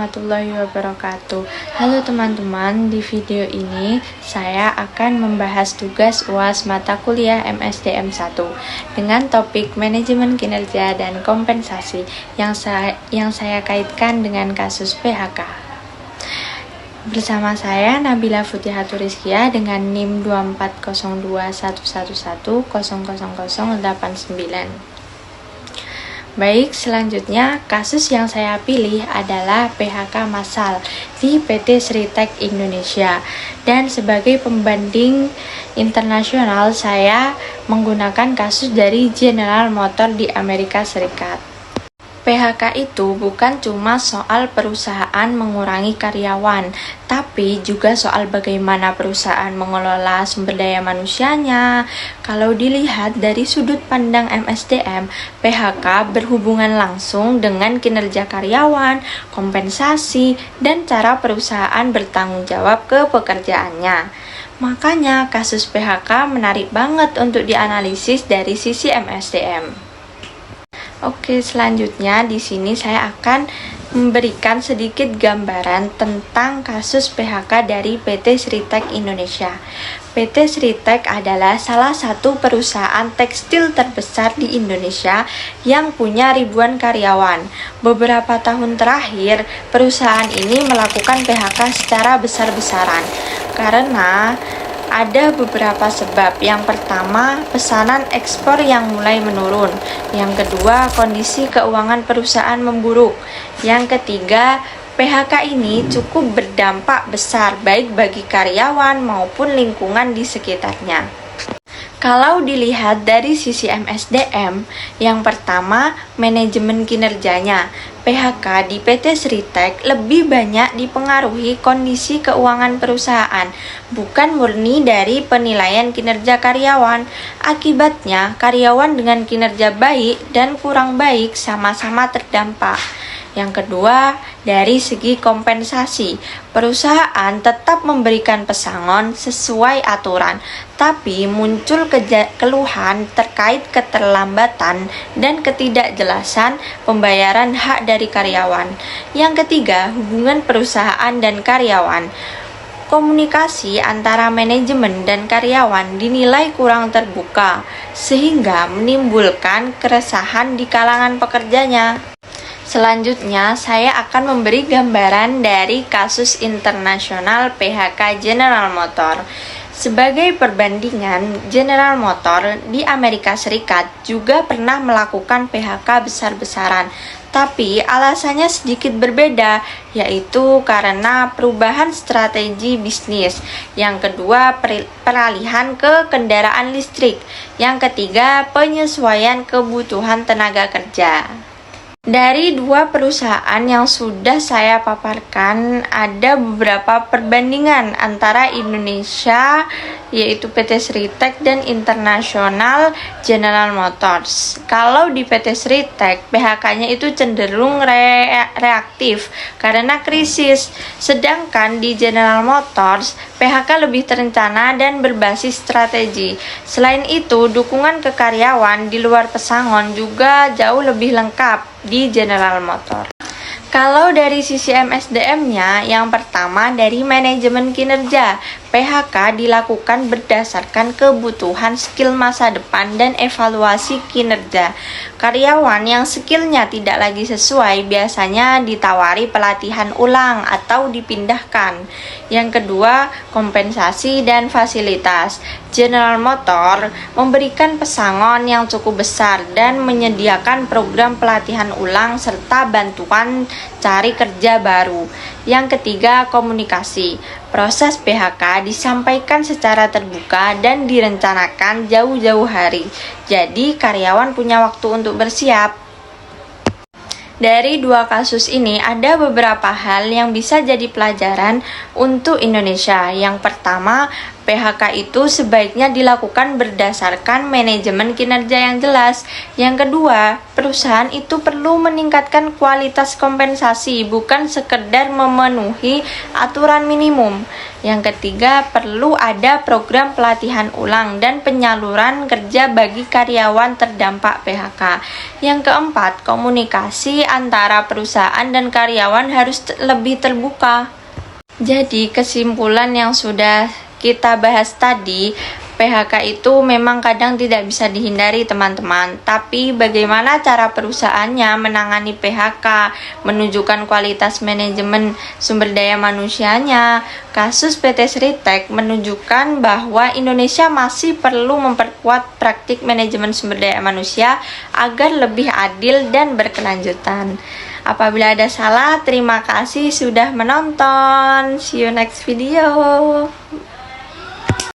warahmatullahi wabarakatuh. Halo teman-teman, di video ini saya akan membahas tugas UAS mata kuliah MSDM 1 dengan topik manajemen kinerja dan kompensasi yang saya kaitkan dengan kasus PHK. Bersama saya Nabila Futihatur Rizkia dengan NIM 2402111000089. Baik, selanjutnya kasus yang saya pilih adalah PHK massal di PT Sritek Indonesia. Dan sebagai pembanding internasional, saya menggunakan kasus dari General Motors di Amerika Serikat. PHK itu bukan cuma soal perusahaan mengurangi karyawan, tapi juga soal bagaimana perusahaan mengelola sumber daya manusianya. Kalau dilihat dari sudut pandang MSDM, PHK berhubungan langsung dengan kinerja karyawan, kompensasi, dan cara perusahaan bertanggung jawab ke pekerjaannya. Makanya kasus PHK menarik banget untuk dianalisis dari sisi MSDM. Oke, selanjutnya di sini saya akan memberikan sedikit gambaran tentang kasus PHK dari PT Sritek Indonesia. PT Sritek adalah salah satu perusahaan tekstil terbesar di Indonesia yang punya ribuan karyawan. Beberapa tahun terakhir, perusahaan ini melakukan PHK secara besar-besaran karena ada beberapa sebab. Yang pertama, pesanan ekspor yang mulai menurun. Yang kedua, kondisi keuangan perusahaan memburuk. Yang ketiga, PHK ini cukup berdampak besar baik bagi karyawan maupun lingkungan di sekitarnya. Kalau dilihat dari sisi MSDM, yang pertama, manajemen kinerjanya. PHK di PT Sritek lebih banyak dipengaruhi kondisi keuangan perusahaan, bukan murni dari penilaian kinerja karyawan. Akibatnya, karyawan dengan kinerja baik dan kurang baik sama-sama terdampak. Yang kedua, dari segi kompensasi, perusahaan tetap memberikan pesangon sesuai aturan, tapi muncul keluhan terkait keterlambatan dan ketidakjelasan pembayaran hak dari karyawan. Yang ketiga, hubungan perusahaan dan karyawan. Komunikasi antara manajemen dan karyawan dinilai kurang terbuka, sehingga menimbulkan keresahan di kalangan pekerjanya. Selanjutnya, saya akan memberi gambaran dari kasus internasional PHK General Motors. Sebagai perbandingan, General Motors di Amerika Serikat juga pernah melakukan PHK besar-besaran, tapi alasannya sedikit berbeda, yaitu karena perubahan strategi bisnis. Yang kedua, peralihan ke kendaraan listrik. Yang ketiga, penyesuaian kebutuhan tenaga kerja. Dari dua perusahaan yang sudah saya paparkan, ada beberapa perbandingan antara Indonesia, yaitu PT Sritek, dan internasional General Motors. Kalau di PT Sritek, PHK-nya itu cenderung reaktif karena krisis, sedangkan di General Motors, PHK lebih terencana dan berbasis strategi. Selain itu, dukungan ke karyawan di luar pesangon juga jauh lebih lengkap di General Motors. Kalau dari sisi MSDM-nya, yang pertama dari manajemen kinerja. PHK dilakukan berdasarkan kebutuhan skill masa depan dan evaluasi kinerja. Karyawan yang skillnya tidak lagi sesuai biasanya ditawari pelatihan ulang atau dipindahkan. Yang kedua, kompensasi dan fasilitas. General Motors memberikan pesangon yang cukup besar dan menyediakan program pelatihan ulang serta bantuan cari kerja baru. Yang ketiga, komunikasi. Proses PHK disampaikan secara terbuka dan direncanakan jauh-jauh hari. Jadi, karyawan punya waktu untuk bersiap. Dari dua kasus ini ada beberapa hal yang bisa jadi pelajaran untuk Indonesia. Yang pertama, PHK itu sebaiknya dilakukan berdasarkan manajemen kinerja yang jelas. Yang kedua, perusahaan itu perlu meningkatkan kualitas kompensasi, bukan sekedar memenuhi aturan minimum. Yang ketiga, perlu ada program pelatihan ulang dan penyaluran kerja bagi karyawan terdampak PHK. Yang keempat, komunikasi antara perusahaan dan karyawan harus lebih terbuka. Jadi, kesimpulan yang sudah kita bahas tadi, PHK itu memang kadang tidak bisa dihindari teman-teman. Tapi bagaimana cara perusahaannya menangani PHK, menunjukkan kualitas manajemen sumber daya manusianya. Kasus PT Sritek menunjukkan bahwa Indonesia masih perlu memperkuat praktik manajemen sumber daya manusia agar lebih adil dan berkelanjutan. Apabila ada salah, terima kasih sudah menonton. See you next video.